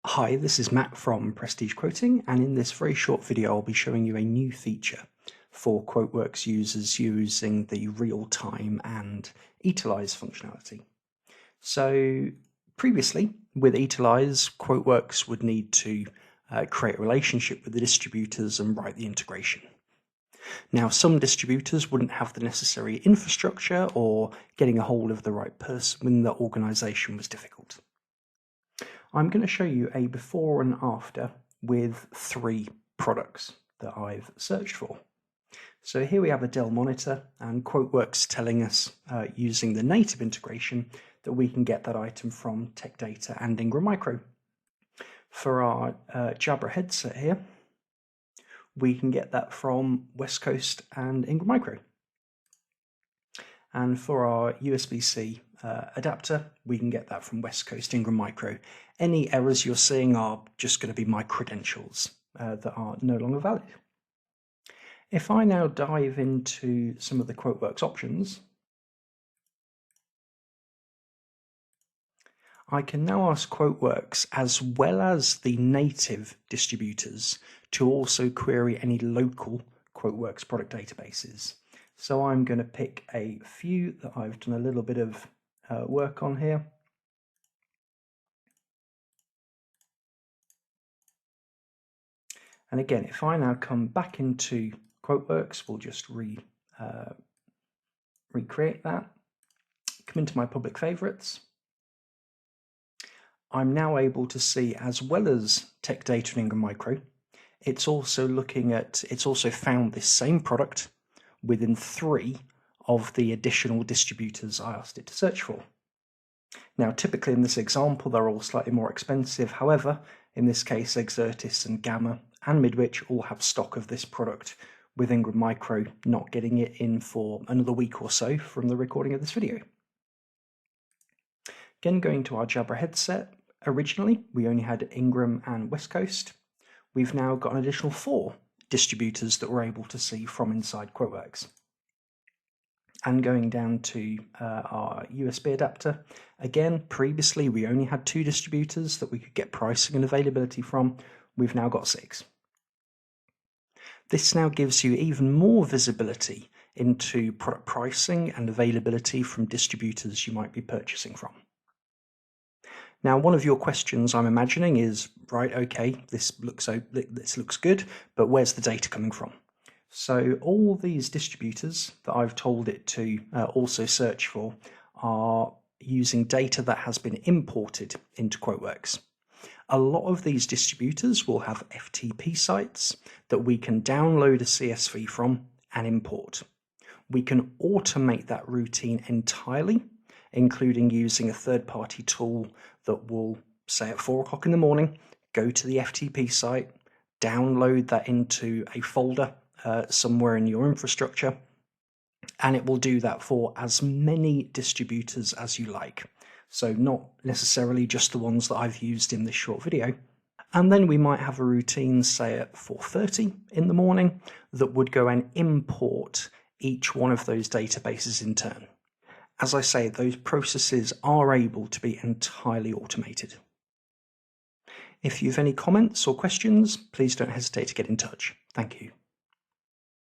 Hi, this is Matt from Prestige Quoting, and in this very short video I'll be showing you a new feature for QuoteWerks users using the real-time and Etilize functionality. So previously with Etilize, QuoteWerks would need to create a relationship with the distributors and write the integration. Now, some distributors wouldn't have the necessary infrastructure, or getting a hold of the right person within the organization was difficult. I'm going to show you a before and after with 3 products that I've searched for. So here we have a Dell monitor, and QuoteWerks telling us using the native integration that we can get that item from Tech Data and Ingram Micro. For our Jabra headset here, we can get that from West Coast and Ingram Micro. And for our USB-C adapter, we can get that from West Coast Ingram Micro. Any errors you're seeing are just going to be my credentials that are no longer valid. If I now dive into some of the QuoteWerks options, I can now ask QuoteWerks, as well as the native distributors, to also query any local QuoteWerks product databases. So I'm going to pick a few that I've done a little bit of work on here. And again, if I now come back into QuoteWerks, we'll just recreate that. Come into my public favorites. I'm now able to see, as well as Tech Data and Ingram Micro, it's also found this same product within 3 of the additional distributors I asked it to search for. Now, typically in this example, they're all slightly more expensive. However, in this case, Exertis and Gamma and Midwich all have stock of this product, with Ingram Micro not getting it in for another week or so from the recording of this video. Again, going to our Jabra headset, originally we only had Ingram and West Coast. We've now got an additional 4 distributors that we're able to see from inside QuoteWerks. And going down to our USB adapter, again, previously we only had 2 distributors that we could get pricing and availability from. We've now got 6. This now gives you even more visibility into product pricing and availability from distributors you might be purchasing from. Now, one of your questions, I'm imagining, is, right, okay, this looks good, but where's the data coming from? So all these distributors that I've told it to also search for are using data that has been imported into QuoteWerks. A lot of these distributors will have FTP sites that we can download a CSV from and import. We can automate that routine entirely, including using a third-party tool that will, say at 4 o'clock in the morning, go to the FTP site, download that into a folder somewhere in your infrastructure, and it will do that for as many distributors as you like. So not necessarily just the ones that I've used in this short video. And then we might have a routine, say at 4:30 in the morning, that would go and import each one of those databases in turn. As I say, those processes are able to be entirely automated. If you have any comments or questions, please don't hesitate to get in touch. Thank you.